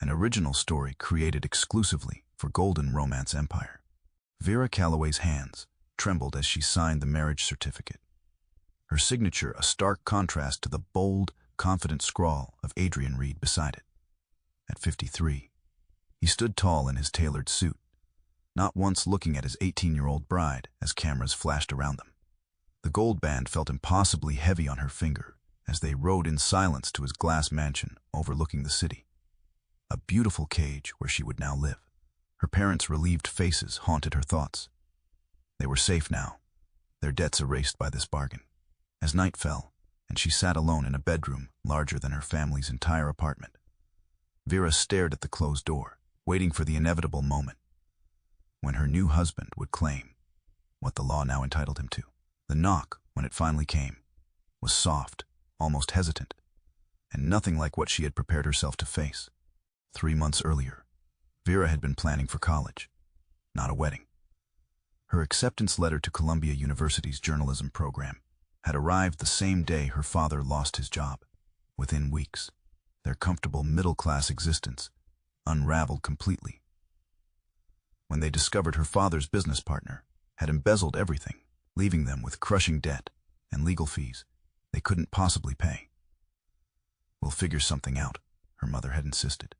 an original story created exclusively for Golden Romance Empire. Vera Calloway's hands trembled as she signed the marriage certificate, her signature a stark contrast to the bold, confident scrawl of Adrian Reid beside it. At 53, he stood tall in his tailored suit, not once looking at his 18-year-old bride as cameras flashed around them. The gold band felt impossibly heavy on her finger as they rode in silence to his glass mansion overlooking the city, a beautiful cage where she would now live. Her parents' relieved faces haunted her thoughts. They were safe now, their debts erased by this bargain. As night fell, and she sat alone in a bedroom larger than her family's entire apartment, Vera stared at the closed door, waiting for the inevitable moment when her new husband would claim what the law now entitled him to. The knock, when it finally came, was soft, almost hesitant, and nothing like what she had prepared herself to face. 3 months earlier, Vera had been planning for college, not a wedding. Her acceptance letter to Columbia University's journalism program had arrived the same day her father lost his job. Within weeks, their comfortable middle-class existence unraveled completely when they discovered her father's business partner had embezzled everything, leaving them with crushing debt and legal fees they couldn't possibly pay. "We'll figure something out," her mother had insisted,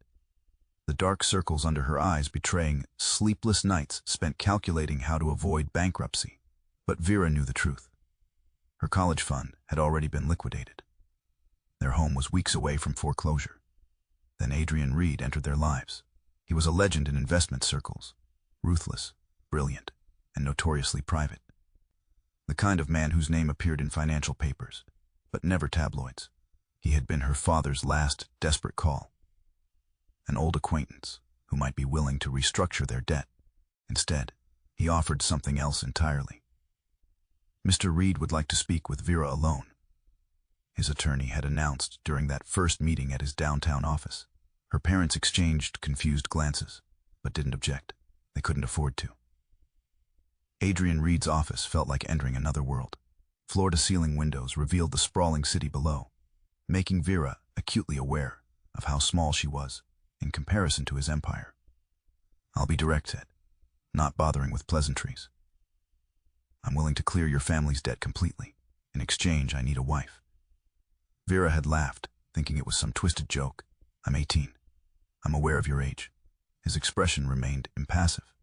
the dark circles under her eyes betraying sleepless nights spent calculating how to avoid bankruptcy. But Vera knew the truth. Her college fund had already been liquidated. Their home was weeks away from foreclosure. Then Adrian Reid entered their lives. He was a legend in investment circles, ruthless, brilliant, and notoriously private. The kind of man whose name appeared in financial papers, but never tabloids. He had been her father's last desperate call, an old acquaintance who might be willing to restructure their debt. Instead, he offered something else entirely. Mr. Reid would like to speak with Vera alone, his attorney had announced during that first meeting at his downtown office. Her parents exchanged confused glances, but didn't object. They couldn't afford to. Adrian Reid's office felt like entering another world. Floor-to-ceiling windows revealed the sprawling city below, making Vera acutely aware of how small she was in comparison to his empire. "I'll be direct," Ed, not bothering with pleasantries. "I'm willing to clear your family's debt completely. In exchange, I need a wife." Vera had laughed, thinking it was some twisted joke. "I'm 18. I'm aware of your age." His expression remained impassive.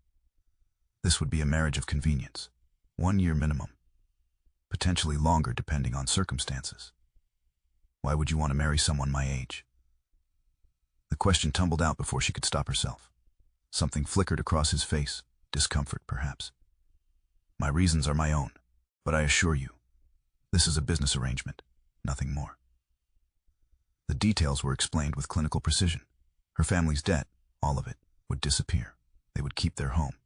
"This would be a marriage of convenience. 1 year minimum. Potentially longer depending on circumstances. Why would you want to marry someone my age?" The question tumbled out before she could stop herself. Something flickered across his face, discomfort perhaps. "My reasons are my own, but I assure you, this is a business arrangement, nothing more." The details were explained with clinical precision. Her family's debt, all of it, would disappear. They would keep their home.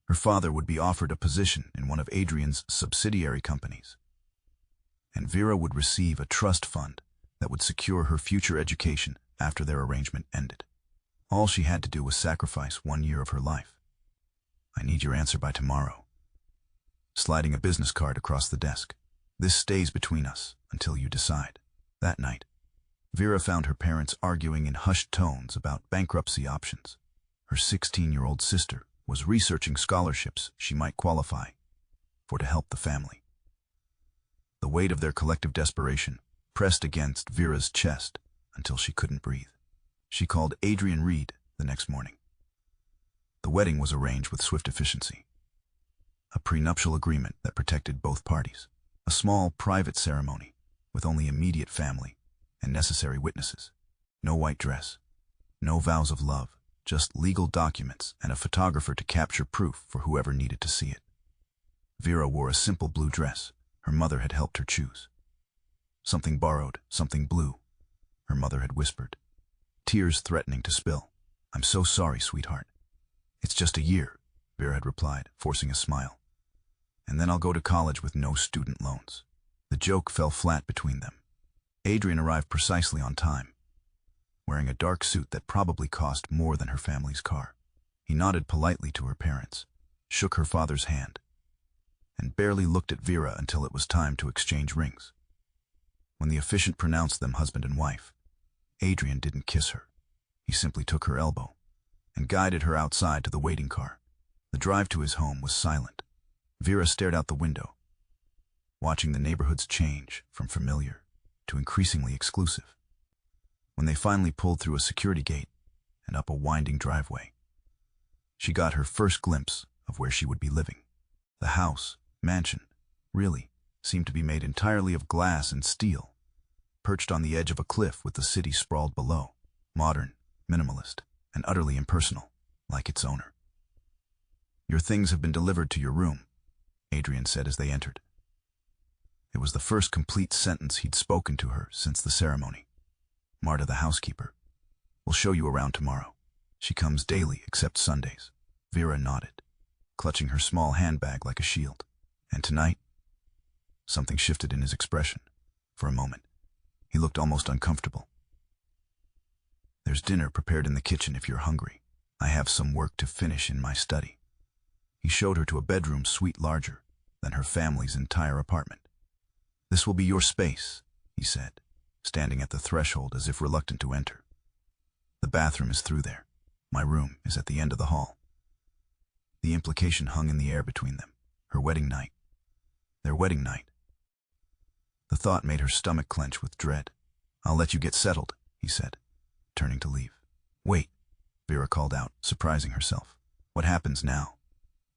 Her father would be offered a position in one of Adrian's subsidiary companies. And Vera would receive a trust fund that would secure her future education after their arrangement ended. All she had to do was sacrifice 1 year of her life. "I need your answer by tomorrow." Sliding a business card across the desk. "This stays between us until you decide." That night, Vera found her parents arguing in hushed tones about bankruptcy options. Her 16-year-old sister was researching scholarships she might qualify for to help the family. The weight of their collective desperation pressed against Vera's chest until she couldn't breathe. She called Adrian Reid the next morning. The wedding was arranged with swift efficiency. A prenuptial agreement that protected both parties. A small, private ceremony with only immediate family and necessary witnesses. No white dress, no vows of love, just legal documents and a photographer to capture proof for whoever needed to see it. Vera wore a simple blue dress her mother had helped her choose. "Something borrowed, something blue," her mother had whispered, tears threatening to spill. "I'm so sorry, sweetheart." "It's just a year," Vera had replied, forcing a smile. "And then I'll go to college with no student loans." The joke fell flat between them. Adrian arrived precisely on time, wearing a dark suit that probably cost more than her family's car. He nodded politely to her parents, shook her father's hand, and barely looked at Vera until it was time to exchange rings. When the officiant pronounced them husband and wife, Adrian didn't kiss her. He simply took her elbow and guided her outside to the waiting car. The drive to his home was silent. Vera stared out the window, watching the neighborhoods change from familiar to increasingly exclusive. When they finally pulled through a security gate and up a winding driveway, she got her first glimpse of where she would be living. The house, mansion, really, seemed to be made entirely of glass and steel, perched on the edge of a cliff with the city sprawled below, modern, minimalist, and utterly impersonal, like its owner. "Your things have been delivered to your room," Adrian said as they entered. It was the first complete sentence he'd spoken to her since the ceremony. "Marta, the housekeeper, will show you around tomorrow. She comes daily except Sundays." Vera nodded, clutching her small handbag like a shield. "And tonight?" Something shifted in his expression. For a moment, he looked almost uncomfortable. "There's dinner prepared in the kitchen if you're hungry. I have some work to finish in my study." He showed her to a bedroom suite larger than her family's entire apartment. "This will be your space," he said, standing at the threshold as if reluctant to enter. "The bathroom is through there. My room is at the end of the hall." The implication hung in the air between them. Her wedding night. Their wedding night. The thought made her stomach clench with dread. "I'll let you get settled," he said, turning to leave. "Wait," Vera called out, surprising herself. "What happens now?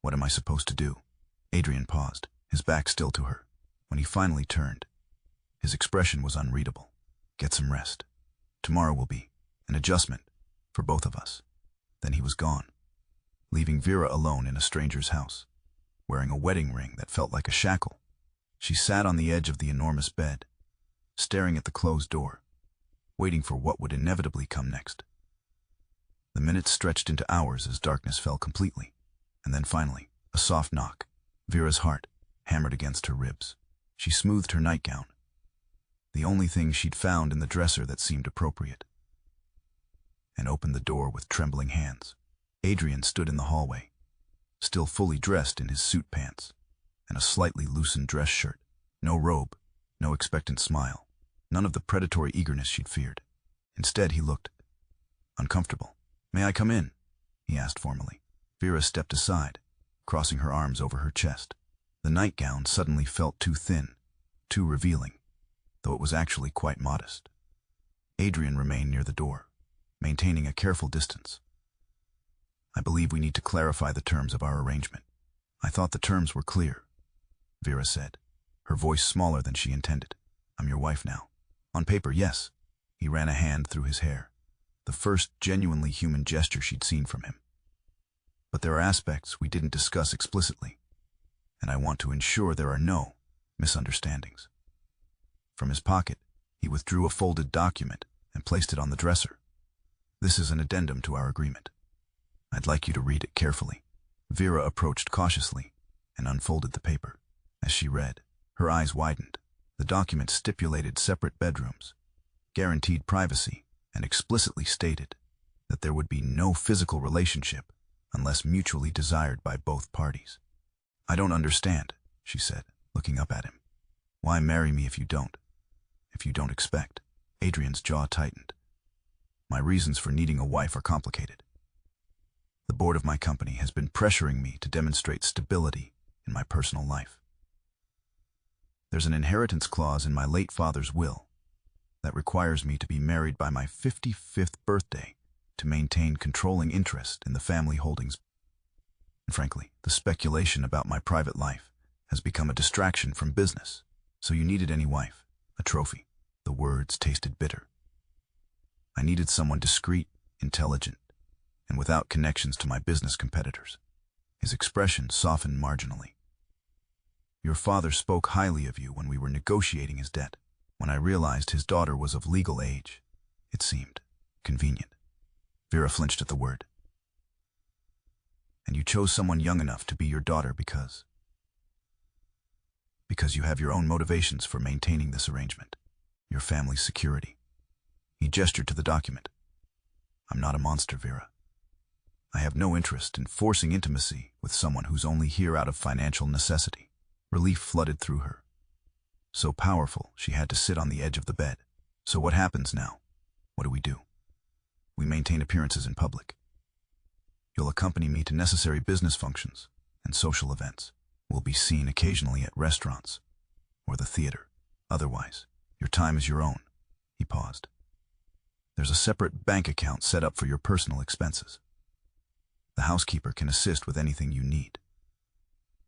What am I supposed to do?" Adrian paused, his back still to her. When he finally turned, his expression was unreadable. "Get some rest. Tomorrow will be an adjustment for both of us." Then he was gone, leaving Vera alone in a stranger's house, wearing a wedding ring that felt like a shackle. She sat on the edge of the enormous bed, staring at the closed door, waiting for what would inevitably come next. The minutes stretched into hours as darkness fell completely, and then finally, a soft knock. Vera's heart hammered against her ribs. She smoothed her nightgown, the only thing she'd found in the dresser that seemed appropriate, and opened the door with trembling hands. Adrian stood in the hallway, still fully dressed in his suit pants and a slightly loosened dress shirt. No robe, no expectant smile, none of the predatory eagerness she'd feared. Instead, he looked uncomfortable. "May I come in?" he asked formally. Vera stepped aside, crossing her arms over her chest. The nightgown suddenly felt too thin, too revealing, though it was actually quite modest. Adrian remained near the door, maintaining a careful distance. "I believe we need to clarify the terms of our arrangement." "I thought the terms were clear," Vera said, her voice smaller than she intended. "I'm your wife now." "On paper, yes." He ran a hand through his hair, the first genuinely human gesture she'd seen from him. "But there are aspects we didn't discuss explicitly, and I want to ensure there are no misunderstandings." From his pocket, he withdrew a folded document and placed it on the dresser. "This is an addendum to our agreement. I'd like you to read it carefully." Vera approached cautiously and unfolded the paper. As she read, her eyes widened. The document stipulated separate bedrooms, guaranteed privacy, and explicitly stated that there would be no physical relationship unless mutually desired by both parties. "I don't understand," she said, looking up at him. "Why marry me if you don't? If you don't expect?" Adrian's jaw tightened. "My reasons for needing a wife are complicated. The board of my company has been pressuring me to demonstrate stability in my personal life. There's an inheritance clause in my late father's will that requires me to be married by my 55th birthday to maintain controlling interest in the family holdings. And frankly, the speculation about my private life has become a distraction from business. So you needed any wife, a trophy." The words tasted bitter. "I needed someone discreet, intelligent, and without connections to my business competitors." His expression softened marginally. "Your father spoke highly of you when we were negotiating his debt. When I realized his daughter was of legal age, it seemed convenient." Vera flinched at the word. "And you chose someone young enough to be your daughter because you have your own motivations for maintaining this arrangement, your family's security." He gestured to the document. "I'm not a monster, Vera. I have no interest in forcing intimacy with someone who's only here out of financial necessity." Relief flooded through her, so powerful she had to sit on the edge of the bed. "So what happens now? What do we do?" We maintain appearances in public. You'll accompany me to necessary business functions and social events. We'll be seen occasionally at restaurants or the theater. Otherwise, your time is your own." He paused. "There's a separate bank account set up for your personal expenses. The housekeeper can assist with anything you need."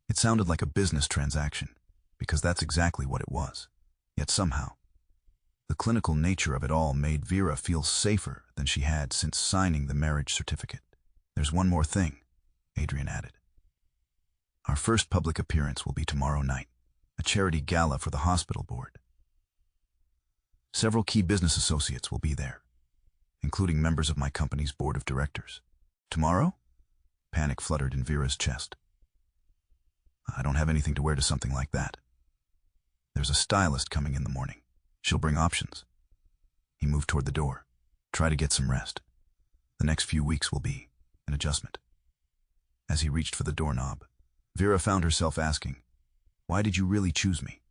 It sounded like a business transaction, because that's exactly what it was. Yet somehow, the clinical nature of it all made Vera feel safer than she had since signing the marriage certificate. "There's one more thing," Adrian added. "Our first public appearance will be tomorrow night, a charity gala for the hospital board. Several key business associates will be there, including members of my company's board of directors." "Tomorrow?" Panic fluttered in Vera's chest. "I don't have anything to wear to something like that. There's a stylist coming in the morning. She'll bring options." He moved toward the door. "Try to get some rest. The next few weeks will be an adjustment." As he reached for the doorknob, Vera found herself asking, "Why did you really choose me?"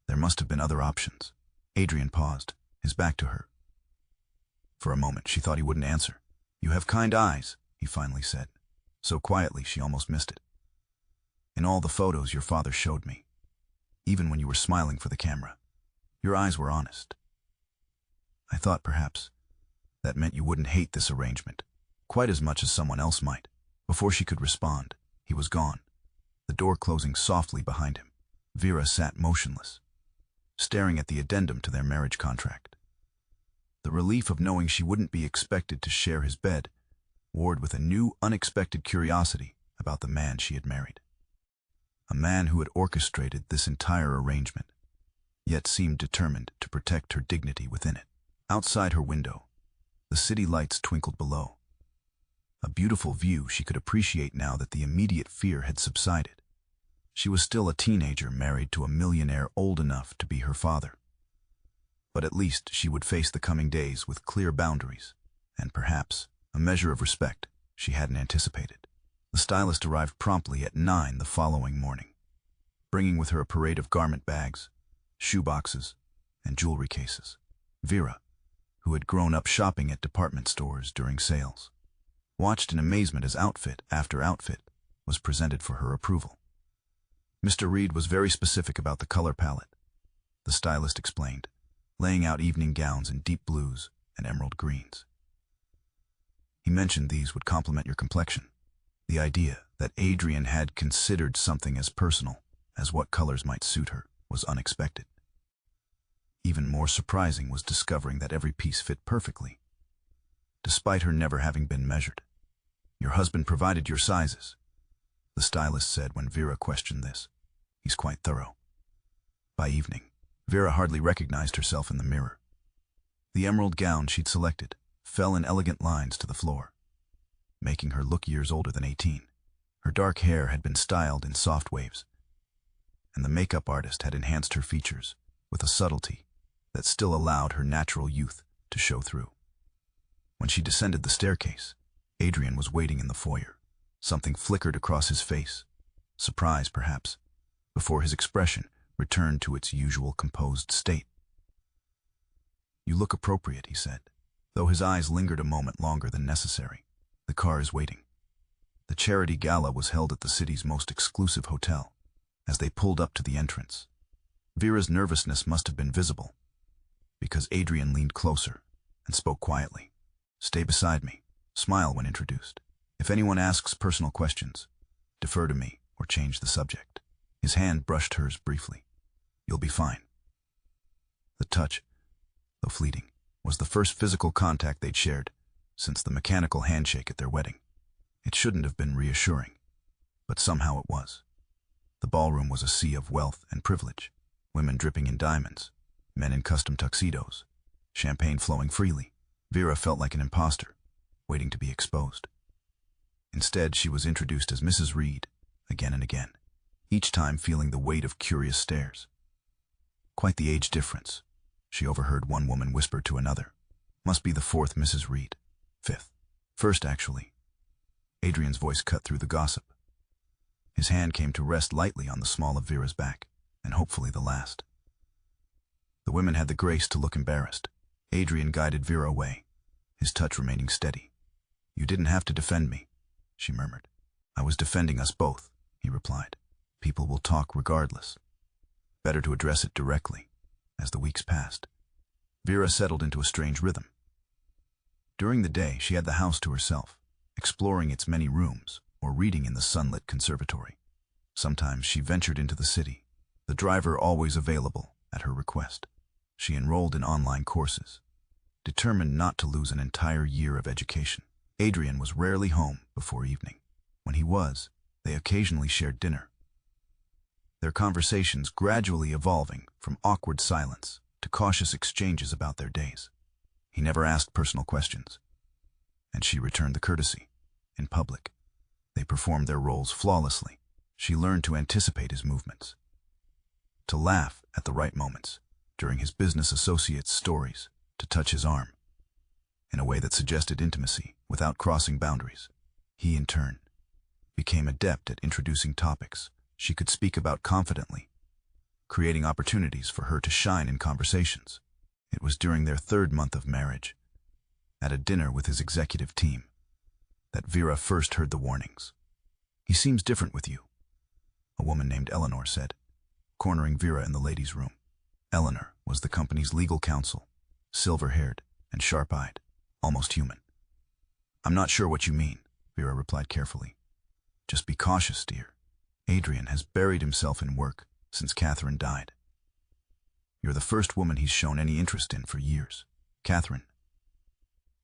There must have been other options. Adrian paused, his back to her. For a moment, she thought he wouldn't answer. "You have kind eyes," he finally said, so quietly she almost missed it. "In all the photos your father showed me, even when you were smiling for the camera, your eyes were honest. I thought perhaps that meant you wouldn't hate this arrangement quite as much as someone else might." Before she could respond, he was gone, the door closing softly behind him. Vera sat motionless, staring at the addendum to their marriage contract. The relief of knowing she wouldn't be expected to share his bed warred with a new, unexpected curiosity about the man she had married. A man who had orchestrated this entire arrangement, yet seemed determined to protect her dignity within it. Outside her window, the city lights twinkled below. A beautiful view she could appreciate now that the immediate fear had subsided. She was still a teenager married to a millionaire old enough to be her father. But at least she would face the coming days with clear boundaries, and perhaps a measure of respect she hadn't anticipated. The stylist arrived promptly at 9 the following morning, bringing with her a parade of garment bags, shoe boxes, and jewelry cases. Vera, who had grown up shopping at department stores during sales, watched in amazement as outfit after outfit was presented for her approval. Mr. Reid was very specific about the color palette, the stylist explained, laying out evening gowns in deep blues and emerald greens. He mentioned these would complement your complexion. The idea that Adrian had considered something as personal as what colors might suit her was unexpected. Even more surprising was discovering that every piece fit perfectly, despite her never having been measured. "Your husband provided your sizes," the stylist said when Vera questioned this. "He's quite thorough." By evening, Vera hardly recognized herself in the mirror. The emerald gown she'd selected fell in elegant lines to the floor, making her look years older than 18. Her dark hair had been styled in soft waves, and the makeup artist had enhanced her features with a subtlety that still allowed her natural youth to show through. When she descended the staircase, Adrian was waiting in the foyer. Something flickered across his face, surprise perhaps, before his expression returned to its usual composed state. "You look appropriate," he said, though his eyes lingered a moment longer than necessary. "The car is waiting." The charity gala was held at the city's most exclusive hotel. As they pulled up to the entrance, Vera's nervousness must have been visible, because Adrian leaned closer and spoke quietly. "Stay beside me. Smile when introduced. If anyone asks personal questions, defer to me or change the subject." His hand brushed hers briefly. "You'll be fine." The touch, though fleeting, was the first physical contact they'd shared since the mechanical handshake at their wedding. It shouldn't have been reassuring, but somehow it was. The ballroom was a sea of wealth and privilege, women dripping in diamonds, men in custom tuxedos, champagne flowing freely. Vera felt like an imposter, waiting to be exposed. Instead, she was introduced as Mrs. Reid again and again, each time feeling the weight of curious stares. Quite the age difference, she overheard one woman whisper to another. "Must be the 4th Mrs. Reid. 5th. First, actually." Adrian's voice cut through the gossip. His hand came to rest lightly on the small of Vera's back, and hopefully the last. The women had the grace to look embarrassed. Adrian guided Vera away, his touch remaining steady. "You didn't have to defend me," she murmured. "I was defending us both," he replied. "People will talk regardless. Better to address it directly." As the weeks passed, Vera settled into a strange rhythm. During the day, she had the house to herself, exploring its many rooms or reading in the sunlit conservatory. Sometimes she ventured into the city, the driver always available at her request. She enrolled in online courses, determined not to lose an entire year of education. Adrian was rarely home before evening. When he was, they occasionally shared dinner, their conversations gradually evolving from awkward silence to cautious exchanges about their days. He never asked personal questions, and she returned the courtesy. In public, they performed their roles flawlessly. She learned to anticipate his movements, to laugh at the right moments during his business associates' stories, to touch his arm in a way that suggested intimacy without crossing boundaries. He, in turn, became adept at introducing topics she could speak about confidently, creating opportunities for her to shine in conversations. It was during their 3rd month of marriage, at a dinner with his executive team, that Vera first heard the warnings. "He seems different with you," a woman named Eleanor said, cornering Vera in the ladies' room. Eleanor was the company's legal counsel, silver-haired and sharp-eyed, almost human. "I'm not sure what you mean," Vera replied carefully. "Just be cautious, dear. Adrian has buried himself in work since Catherine died. You're the first woman he's shown any interest in for years." "Catherine."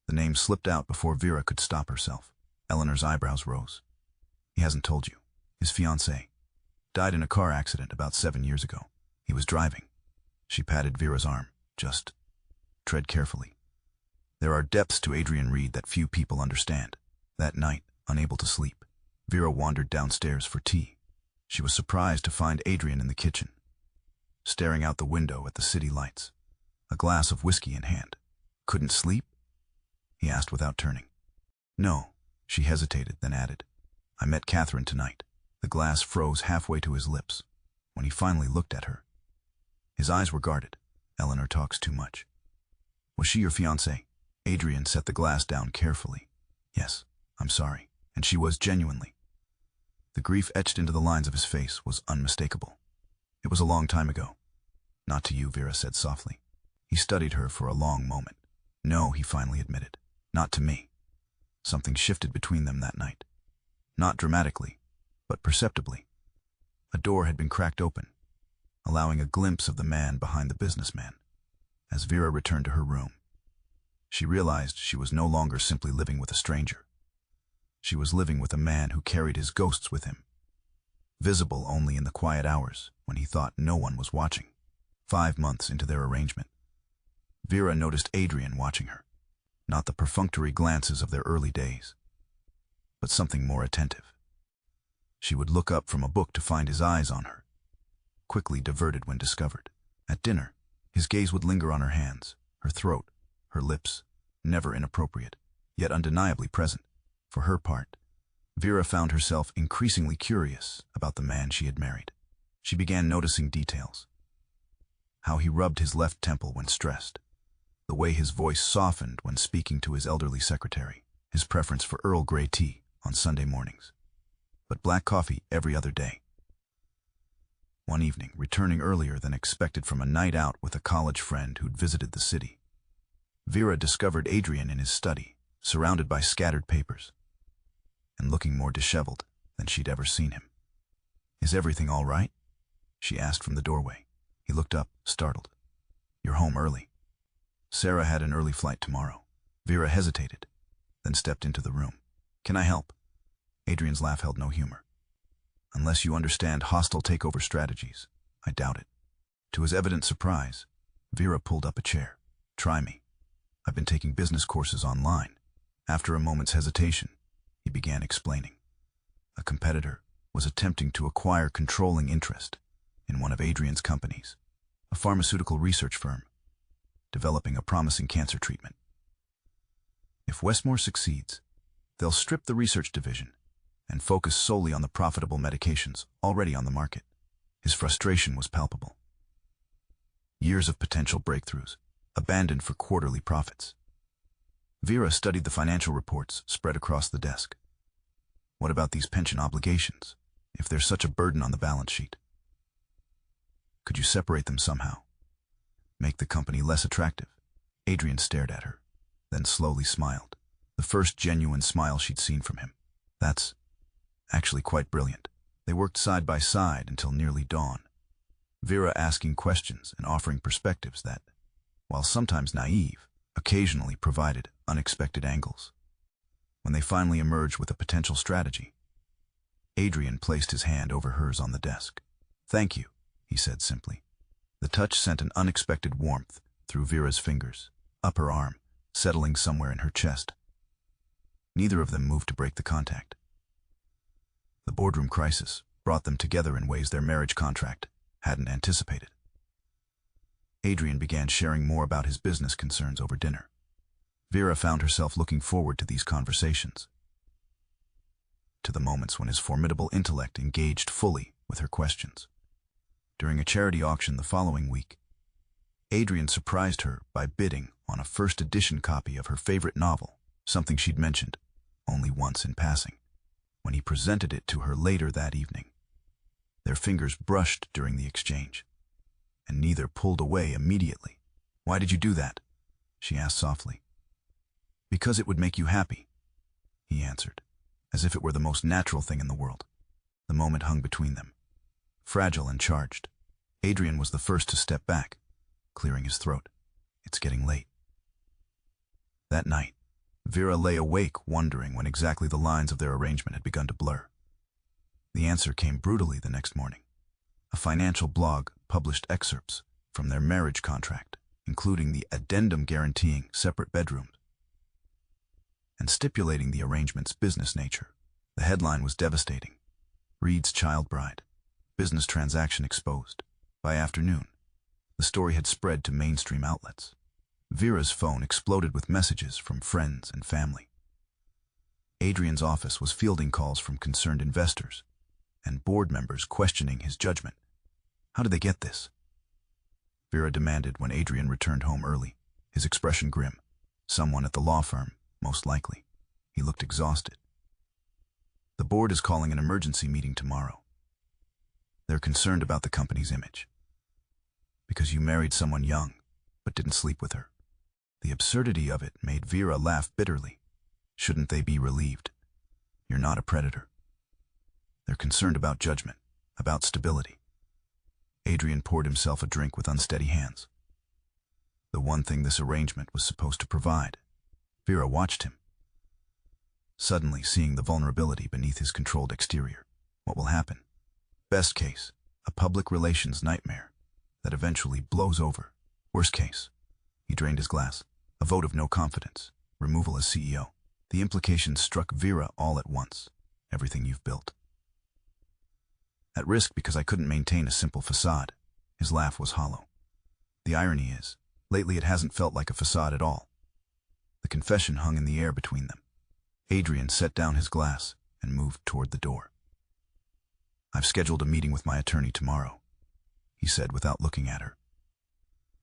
The name slipped out before Vera could stop herself. Eleanor's eyebrows rose. "He hasn't told you. His fiancée died in a car accident about 7 years ago. He was driving." She patted Vera's arm. "Just tread carefully. There are depths to Adrian Reid that few people understand." That night, unable to sleep, Vera wandered downstairs for tea. She was surprised to find Adrian in the kitchen, staring out the window at the city lights, a glass of whiskey in hand. "Couldn't sleep?" he asked without turning. "No," she hesitated, then added, "I met Catherine tonight." The glass froze halfway to his lips when he finally looked at her. His eyes were guarded. "Eleanor talks too much." "Was she your fiancée?" Adrian set the glass down carefully. "Yes, I'm sorry." And she was genuinely. The grief etched into the lines of his face was unmistakable. "It was a long time ago." "Not to you," Vera said softly. He studied her for a long moment. "No," he finally admitted. "Not to me." Something shifted between them that night. Not dramatically, but perceptibly. A door had been cracked open, allowing a glimpse of the man behind the businessman. As Vera returned to her room, she realized she was no longer simply living with a stranger. She was living with a man who carried his ghosts with him, visible only in the quiet hours when he thought no one was watching. 5 months into their arrangement, Vera noticed Adrian watching her. Not the perfunctory glances of their early days, but something more attentive. She would look up from a book to find his eyes on her, quickly diverted when discovered. At dinner, his gaze would linger on her hands, her throat, her lips, never inappropriate, yet undeniably present. For her part, Vera found herself increasingly curious about the man she had married. She began noticing details. How he rubbed his left temple when stressed, the way his voice softened when speaking to his elderly secretary, his preference for Earl Grey tea on Sunday mornings, but black coffee every other day. One evening, returning earlier than expected from a night out with a college friend who'd visited the city, Vera discovered Adrian in his study, surrounded by scattered papers, and looking more disheveled than she'd ever seen him. "Is everything all right?" she asked from the doorway. He looked up, startled. "You're home early." "Sarah had an early flight tomorrow." Vera hesitated, then stepped into the room. "Can I help?" Adrian's laugh held no humor. "Unless you understand hostile takeover strategies, I doubt it." To his evident surprise, Vera pulled up a chair. "Try me. I've been taking business courses online." After a moment's hesitation, he began explaining. A competitor was attempting to acquire controlling interest in one of Adrian's companies, a pharmaceutical research firm, developing a promising cancer treatment. If Westmore succeeds, they'll strip the research division and focus solely on the profitable medications already on the market. His frustration was palpable. Years of potential breakthroughs, abandoned for quarterly profits. Vera studied the financial reports spread across the desk. What about these pension obligations, if they're such a burden on the balance sheet? Could you separate them somehow? Make the company less attractive? Adrian stared at her, then slowly smiled. The first genuine smile she'd seen from him. That's actually quite brilliant. They worked side by side until nearly dawn. Vera asking questions and offering perspectives that, while sometimes naive, occasionally provided unexpected angles. When they finally emerged with a potential strategy, Adrian placed his hand over hers on the desk. "Thank you," he said simply. The touch sent an unexpected warmth through Vera's fingers, up her arm, settling somewhere in her chest. Neither of them moved to break the contact. The boardroom crisis brought them together in ways their marriage contract hadn't anticipated. Adrian began sharing more about his business concerns over dinner. Vera found herself looking forward to these conversations, to the moments when his formidable intellect engaged fully with her questions. During a charity auction the following week, Adrian surprised her by bidding on a first edition copy of her favorite novel, something she'd mentioned only once in passing. When he presented it to her later that evening, their fingers brushed during the exchange, and neither pulled away immediately. "Why did you do that?" she asked softly. "Because it would make you happy," he answered, as if it were the most natural thing in the world. The moment hung between them, fragile and charged. Adrian was the first to step back, clearing his throat. "It's getting late." That night, Vera lay awake wondering when exactly the lines of their arrangement had begun to blur. The answer came brutally the next morning. A financial blog published excerpts from their marriage contract, including the addendum guaranteeing separate bedrooms and stipulating the arrangement's business nature. The headline was devastating. "Reid's child bride. Business transaction exposed." By afternoon, the story had spread to mainstream outlets. Vera's phone exploded with messages from friends and family. Adrian's office was fielding calls from concerned investors and board members questioning his judgment. How did they get this? Vera demanded when Adrian returned home early, his expression grim. Someone at the law firm, most likely. He looked exhausted. "The board is calling an emergency meeting tomorrow. They're concerned about the company's image. Because you married someone young, but didn't sleep with her." The absurdity of it made Vera laugh bitterly. Shouldn't they be relieved? You're not a predator. They're concerned about judgment, about stability. Adrian poured himself a drink with unsteady hands. The one thing this arrangement was supposed to provide. Vera watched him, suddenly seeing the vulnerability beneath his controlled exterior. What will happen? Best case, a public relations nightmare that eventually blows over. Worst case, he drained his glass. A vote of no confidence, removal as CEO. The implications struck Vera all at once. Everything you've built. At risk because I couldn't maintain a simple facade. His laugh was hollow. The irony is, lately it hasn't felt like a facade at all. The confession hung in the air between them. Adrian set down his glass and moved toward the door. "I've scheduled a meeting with my attorney tomorrow," he said without looking at her,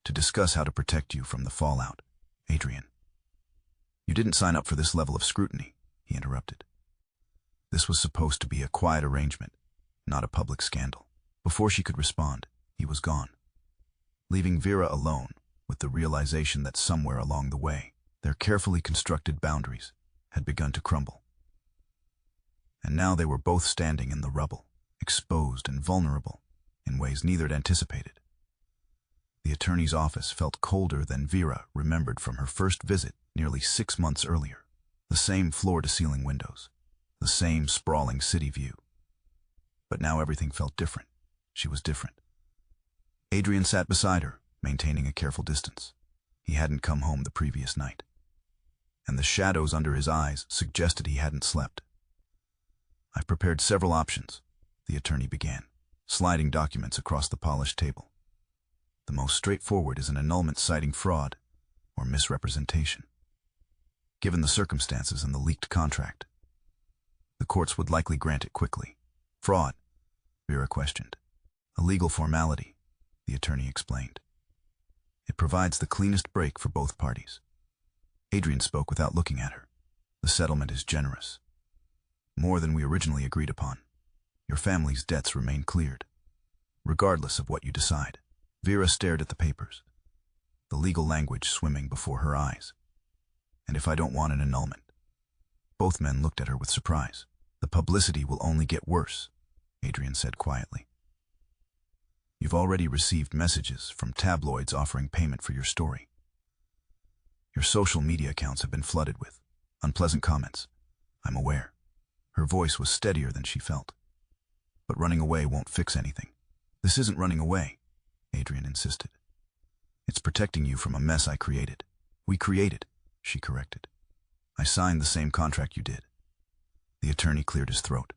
"to discuss how to protect you from the fallout." "Adrian, you didn't sign up for this level of scrutiny," he interrupted. This was supposed to be a quiet arrangement, not a public scandal. Before she could respond, he was gone, leaving Vera alone with the realization that somewhere along the way, their carefully constructed boundaries had begun to crumble. And now they were both standing in the rubble, exposed and vulnerable in ways neither had anticipated. The attorney's office felt colder than Vera remembered from her first visit nearly 6 months earlier. The same floor-to-ceiling windows, the same sprawling city view. But now everything felt different. She was different. Adrian sat beside her, maintaining a careful distance. He hadn't come home the previous night, and the shadows under his eyes suggested he hadn't slept. "I've prepared several options," the attorney began, sliding documents across the polished table. "The most straightforward is an annulment citing fraud or misrepresentation. Given the circumstances and the leaked contract, the courts would likely grant it quickly." "Fraud?" Vera questioned. "A legal formality," the attorney explained. "It provides the cleanest break for both parties. Adrian spoke without looking at her. The settlement is generous. More than we originally agreed upon. Your family's debts remain cleared, regardless of what you decide. Vera stared at the papers, the legal language swimming before her eyes. And if I don't want an annulment? Both men looked at her with surprise. The publicity will only get worse, Adrian said quietly. You've already received messages from tabloids offering payment for your story. Your social media accounts have been flooded with unpleasant comments. I'm aware. Her voice was steadier than she felt. But running away won't fix anything. This isn't running away, Adrian insisted. It's protecting you from a mess I created. We created, she corrected. I signed the same contract you did. The attorney cleared his throat.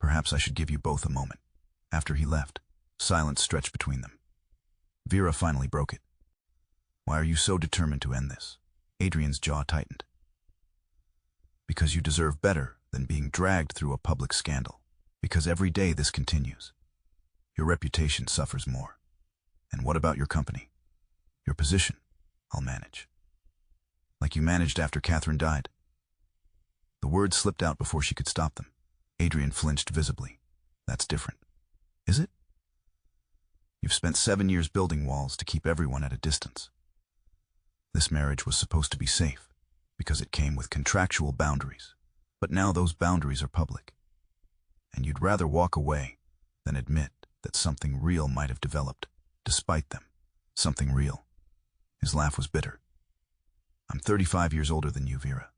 Perhaps I should give you both a moment. After he left, silence stretched between them. Vera finally broke it. Why are you so determined to end this? Adrian's jaw tightened. Because you deserve better than being dragged through a public scandal. Because every day this continues, your reputation suffers more. And what about your company? Your position, I'll manage. Like you managed after Catherine died. The words slipped out before she could stop them. Adrian flinched visibly. That's different. Is it? You've spent 7 years building walls to keep everyone at a distance. This marriage was supposed to be safe, because it came with contractual boundaries. But now those boundaries are public. And you'd rather walk away than admit that something real might have developed, despite them. Something real. His laugh was bitter. I'm 35 years older than you, Vera.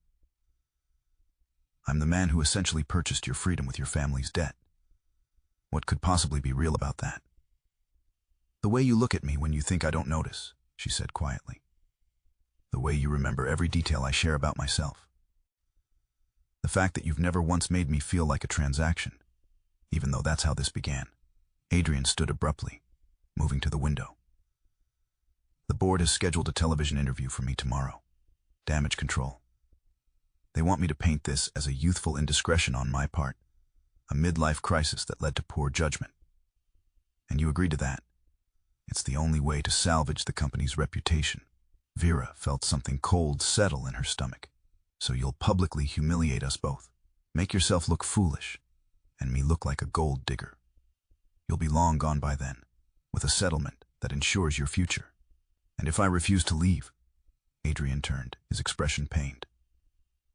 I'm the man who essentially purchased your freedom with your family's debt. What could possibly be real about that? The way you look at me when you think I don't notice, she said quietly. The way you remember every detail I share about myself. The fact that you've never once made me feel like a transaction, even though that's how this began. Adrian stood abruptly, moving to the window. The board has scheduled a television interview for me tomorrow. Damage control. They want me to paint this as a youthful indiscretion on my part, a midlife crisis that led to poor judgment. And you agreed to that. It's the only way to salvage the company's reputation. Vera felt something cold settle in her stomach. So you'll publicly humiliate us both. Make yourself look foolish, and me look like a gold digger. You'll be long gone by then, with a settlement that ensures your future. And if I refuse to leave? Adrian turned, his expression pained.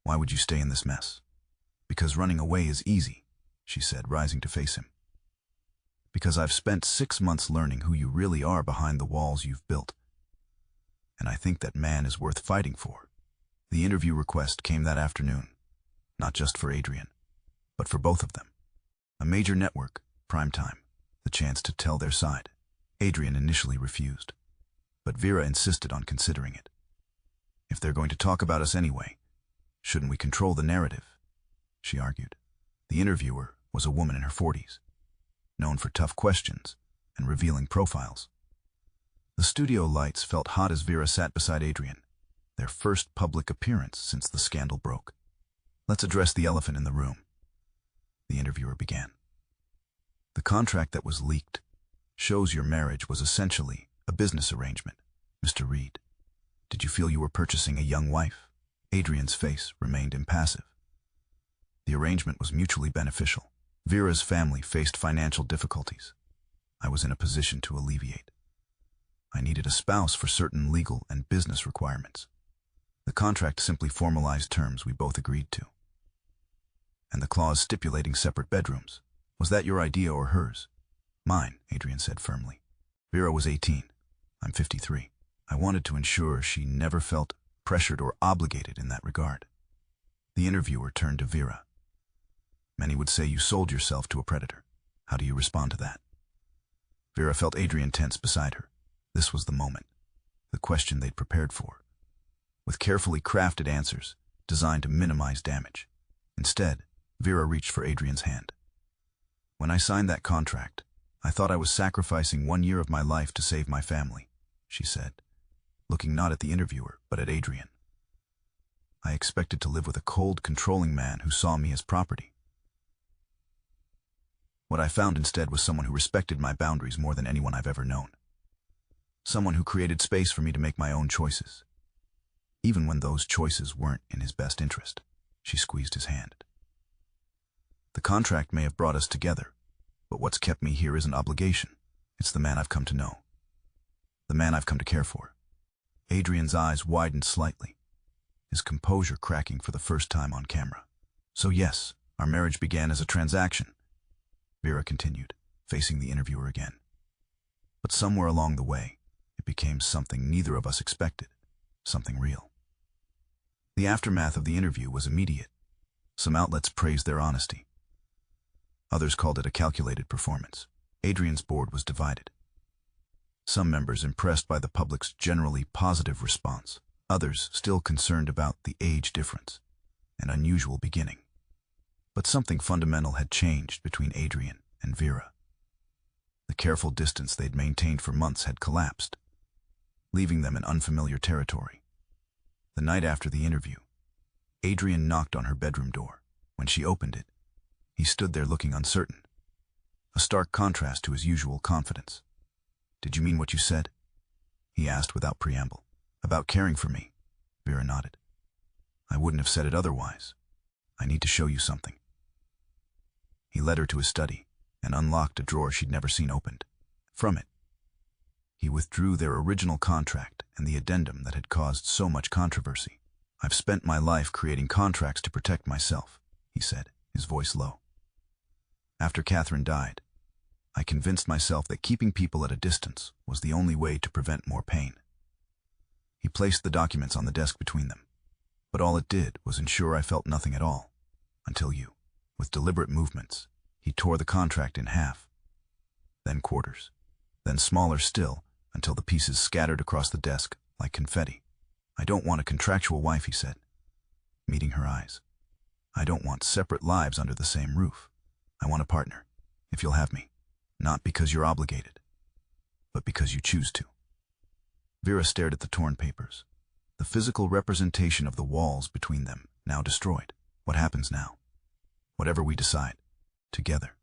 Why would you stay in this mess? Because running away is easy, she said, rising to face him. Because I've spent 6 months learning who you really are behind the walls you've built. And I think that man is worth fighting for. The interview request came that afternoon, not just for Adrian, but for both of them. A major network, prime time, the chance to tell their side. Adrian initially refused, but Vera insisted on considering it. If they're going to talk about us anyway, shouldn't we control the narrative? She argued. The interviewer was a woman in her 40s, known for tough questions and revealing profiles. The studio lights felt hot as Vera sat beside Adrian, their first public appearance since the scandal broke. Let's address the elephant in the room, the interviewer began. The contract that was leaked shows your marriage was essentially a business arrangement. Mr. Reid, did you feel you were purchasing a young wife? Adrian's face remained impassive. The arrangement was mutually beneficial. Vera's family faced financial difficulties. I was in a position to alleviate. I needed a spouse for certain legal and business requirements. The contract simply formalized terms we both agreed to. And the clause stipulating separate bedrooms, was that your idea or hers? Mine, Adrian said firmly. Vera was 18. I'm 53. I wanted to ensure she never felt pressured or obligated in that regard. The interviewer turned to Vera. Many would say you sold yourself to a predator. How do you respond to that? Vera felt Adrian tense beside her. This was the moment, the question they'd prepared for, with carefully crafted answers designed to minimize damage. Instead, Vera reached for Adrian's hand. When I signed that contract, I thought I was sacrificing 1 year of my life to save my family, she said, looking not at the interviewer, but at Adrian. I expected to live with a cold, controlling man who saw me as property. What I found instead was someone who respected my boundaries more than anyone I've ever known. Someone who created space for me to make my own choices. even when those choices weren't in his best interest. She squeezed his hand. The contract may have brought us together, but what's kept me here isn't obligation. It's the man I've come to know. The man I've come to care for. Adrian's eyes widened slightly, his composure cracking for the first time on camera. So yes, our marriage began as a transaction, Vera continued, facing the interviewer again. But somewhere along the way, it became something neither of us expected, something real. The aftermath of the interview was immediate. Some outlets praised their honesty. Others called it a calculated performance. Adrian's board was divided. Some members impressed by the public's generally positive response, others still concerned about the age difference, an unusual beginning. But something fundamental had changed between Adrian and Vera. The careful distance they'd maintained for months had collapsed, leaving them in unfamiliar territory. The night after the interview, Adrian knocked on her bedroom door. When she opened it, he stood there looking uncertain, a stark contrast to his usual confidence. "Did you mean what you said?" he asked without preamble. "About caring for me?" Vera nodded. "I wouldn't have said it otherwise. I need to show you something." He led her to his study and unlocked a drawer she'd never seen opened. From it, he withdrew their original contract and the addendum that had caused so much controversy. "I've spent my life creating contracts to protect myself," he said, his voice low. "After Catherine died, I convinced myself that keeping people at a distance was the only way to prevent more pain." He placed the documents on the desk between them, but all it did was ensure I felt nothing at all, until you. With deliberate movements, he tore the contract in half, then quarters, then smaller still, until the pieces scattered across the desk like confetti. "I don't want a contractual wife," he said, meeting her eyes. "I don't want separate lives under the same roof. I want a partner, if you'll have me. Not because you're obligated, but because you choose to." Vera stared at the torn papers, the physical representation of the walls between them, now destroyed. "What happens now?" "Whatever we decide, together."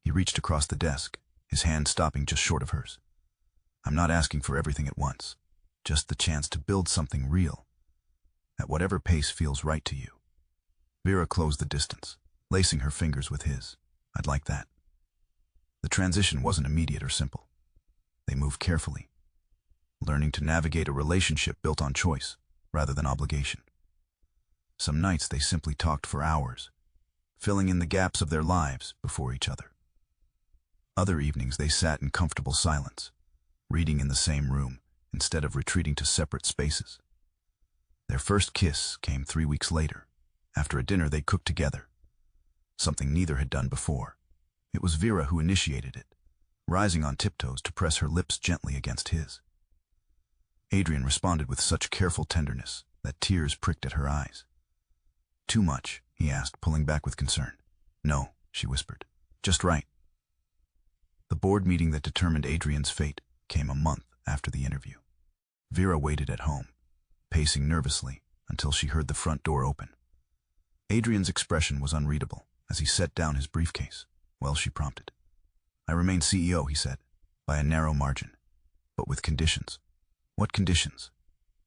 He reached across the desk, his hand stopping just short of hers. "I'm not asking for everything at once, just the chance to build something real, at whatever pace feels right to you." Vera closed the distance, lacing her fingers with his. "I'd like that." The transition wasn't immediate or simple. They moved carefully, learning to navigate a relationship built on choice rather than obligation. Some nights they simply talked for hours, filling in the gaps of their lives before each other. Other evenings they sat in comfortable silence, reading in the same room instead of retreating to separate spaces. Their first kiss came 3 weeks later, after a dinner they cooked together, something neither had done before. It was Vera who initiated it, rising on tiptoes to press her lips gently against his. Adrian responded with such careful tenderness that tears pricked at her eyes. "Too much?" he asked, pulling back with concern. "No," she whispered. "Just right." The board meeting that determined Adrian's fate came a month after the interview. Vera waited at home, pacing nervously until she heard the front door open. Adrian's expression was unreadable as he set down his briefcase. "Well," she prompted. "I remain CEO," he said, "by a narrow margin, but with conditions." "What conditions?"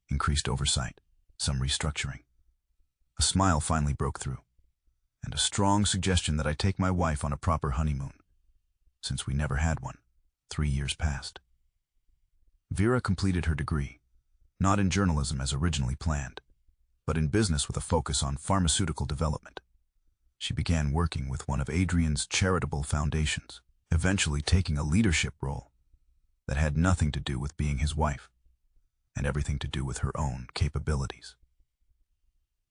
"Increased oversight, some restructuring." A smile finally broke through, and a strong suggestion that I take my wife on a proper honeymoon, since we never had one. 3 years passed. Vera completed her degree, not in journalism as originally planned, but in business with a focus on pharmaceutical development. She began working with one of Adrian's charitable foundations, eventually taking a leadership role that had nothing to do with being his wife, and everything to do with her own capabilities.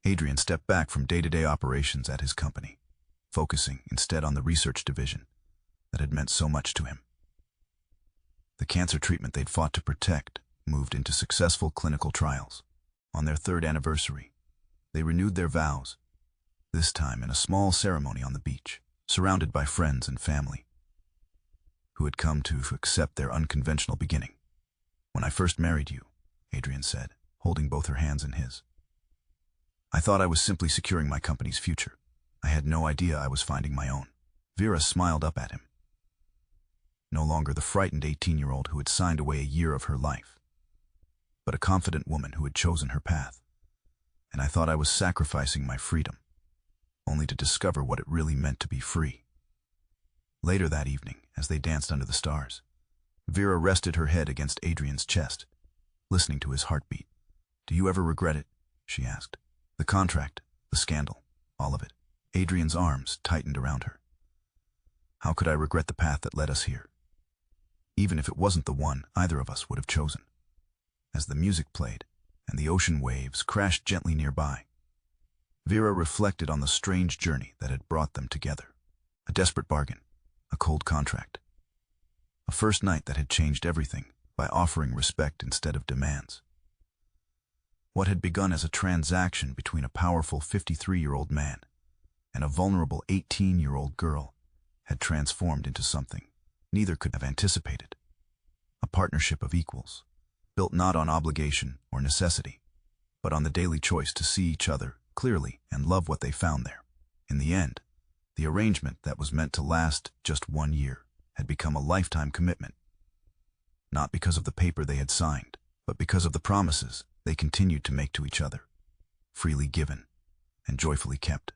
Adrian stepped back from day-to-day operations at his company, focusing instead on the research division that had meant so much to him. The cancer treatment they'd fought to protect moved into successful clinical trials. On their 3rd anniversary, they renewed their vows, this time in a small ceremony on the beach, surrounded by friends and family who had come to accept their unconventional beginning. "When I first married you," Adrian said, holding both her hands in his, "I thought I was simply securing my company's future. I had no idea I was finding my own." Vera smiled up at him, no longer the frightened 18-year-old who had signed away a year of her life, but a confident woman who had chosen her path. And I thought I was sacrificing my freedom, only to discover what it really meant to be free. Later that evening, as they danced under the stars, Vera rested her head against Adrian's chest, listening to his heartbeat. "Do you ever regret it?" she asked. "The contract, the scandal, all of it." Adrian's arms tightened around her. "How could I regret the path that led us here? Even if it wasn't the one either of us would have chosen." As the music played and the ocean waves crashed gently nearby, Vera reflected on the strange journey that had brought them together. A desperate bargain, a cold contract. A first night that had changed everything by offering respect instead of demands. What had begun as a transaction between a powerful 53-year-old man and a vulnerable 18-year-old girl had transformed into something neither could have anticipated. A partnership of equals, built not on obligation or necessity, but on the daily choice to see each other clearly and love what they found there. In the end, the arrangement that was meant to last just 1 year had become a lifetime commitment, not because of the paper they had signed, but because of the promises they continued to make to each other, freely given and joyfully kept.